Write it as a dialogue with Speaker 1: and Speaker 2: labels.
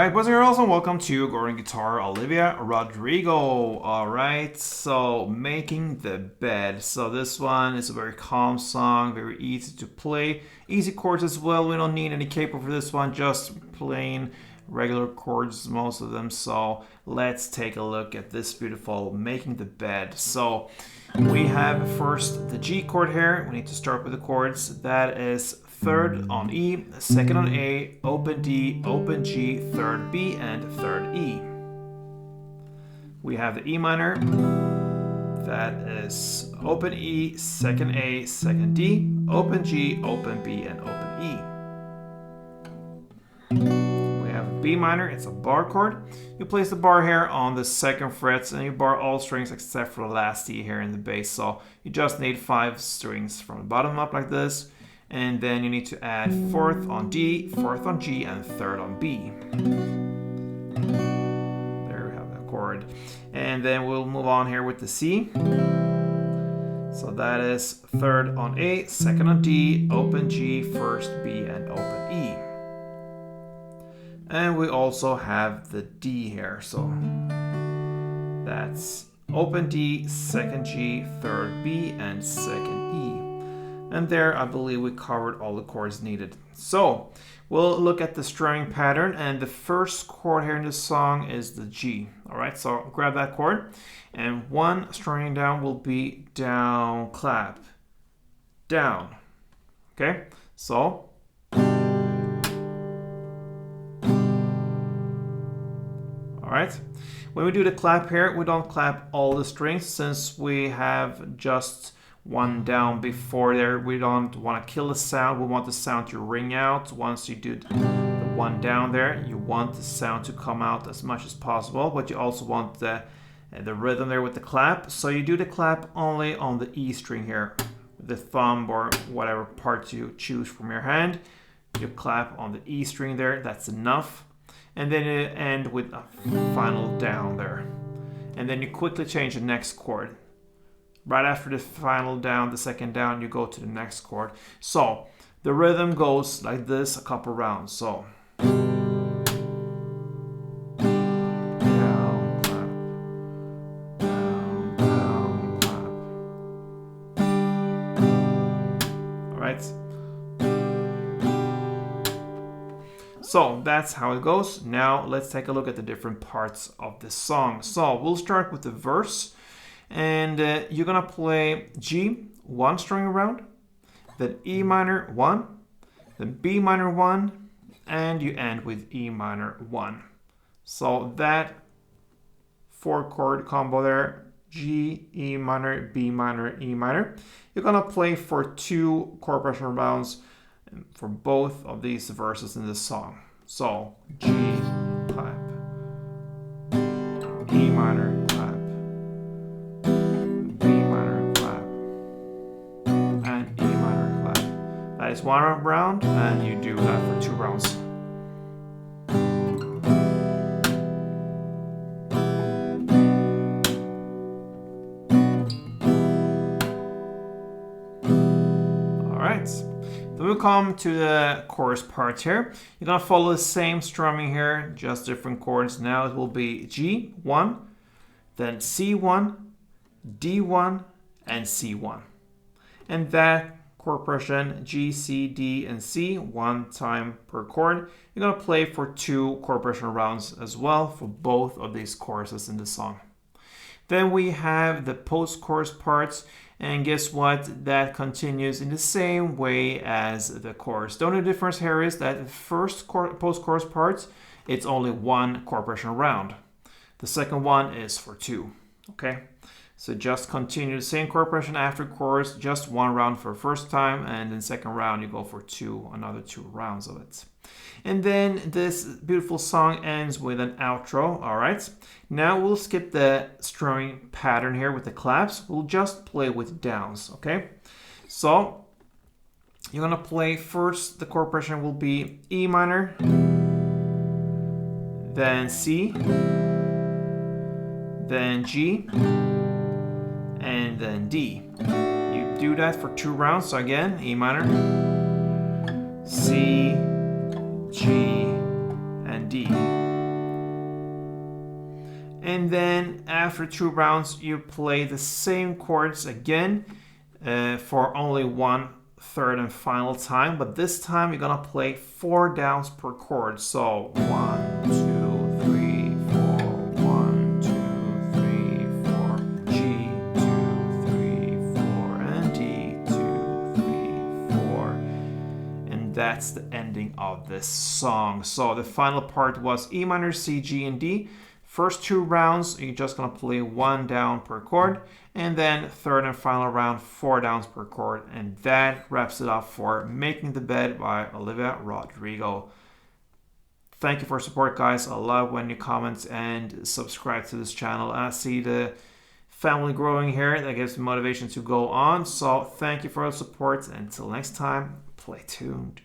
Speaker 1: Alright, boys and girls, and welcome to Gordon Guitar, Olivia Rodrigo. Alright, so making the bed. So this one is a very calm song, very easy to play. Easy chords as well. We don't need any capo for this one, just plain regular chords, most of them. So let's take a look at this beautiful making the bed. So we have first the G chord here. We need to start with the chords. That is third on E, second on A, open D, open G, third B, and third E. We have the E minor. That is open E, second A, second D, open G, open B, and open E. We have B minor. It's a bar chord. You place the bar here on the second frets, and you bar all strings except for the last E here in the bass. So you just need 5 strings from the bottom up like this. And then you need to add fourth on D, fourth on G, and third on B. There we have that chord. And then we'll move on here with the C. So that is third on A, second on D, open G, first B, and open E. And we also have the D here. So that's open D, second G, third B, and second E. And there, I believe we covered all the chords needed. So we'll look at the strumming pattern, and the first chord here in this song is the G. All right, so grab that chord, and one strumming down will be down, clap, down. Okay, so all right. When we do the clap here, we don't clap all the strings since we have just one down before there. We don't want to kill the sound. We want the sound to ring out. Once you do the one down there, you want the sound to come out as much as possible, but you also want the rhythm there with the clap. So you do the clap only on the E string here, the thumb or whatever part you choose from your hand. You clap on the E string there. That's enough. And then you end with a final down there. And then you quickly change the next chord. Right after the final down, the second down, you go to the next chord. So the rhythm goes like this a couple rounds. So down, clap, down, down, clap. All right. So that's how it goes. Now let's take a look at the different parts of this song. So we'll start with the verse. And you're gonna play G, 1 string around, then E minor 1, then B minor 1, and you end with E minor 1. So that 4 chord combo there, G, E minor, B minor, E minor, you're gonna play for 2 chord progression rounds for both of these verses in this song. So G, clap, E minor, clap, is 1 round, and you do that for 2 rounds. All right, then we'll come to the chorus part here. You're gonna follow the same strumming here, just different chords. Now it will be G1, then C1, D1, and C1. And that chord progression, G, C, D, and C, 1 time per chord. You're gonna play for 2 chord progression rounds as well for both of these choruses in the song. Then we have the post-chorus parts, and guess what? That continues in the same way as the chorus. The only difference here is that the first post-chorus parts, it's only 1 chord progression round. The second one is for 2, okay? So just continue the same chord progression after chorus, just 1 round for the first time, and then second round you go for another 2 rounds of it. And then this beautiful song ends with an outro. All right. Now we'll skip the strumming pattern here with the claps. We'll just play with downs. Okay. So you're gonna play first. The chord progression will be E minor, then C, then G, and then D. You do that for 2 rounds. So again, E minor, C, G, and D. And then after 2 rounds, you play the same chords again for only 1/3 and final time. But this time you're gonna play 4 downs per chord. So 1, 2, 3, 4, 1, 2, 3, 4, G, 2, 3, 4, and D, 2, 3, 4. And that's the ending of this song. So the final part was E minor, C, G, and D. First 2 rounds, you're just gonna play 1 down per chord, and then third and final round, 4 downs per chord, and that wraps it up for Making the Bed by Olivia Rodrigo. Thank you for support, guys. I love when you comment and subscribe to this channel. I see the family growing here. That gives me motivation to go on. So thank you for the support. Until next time, play tuned.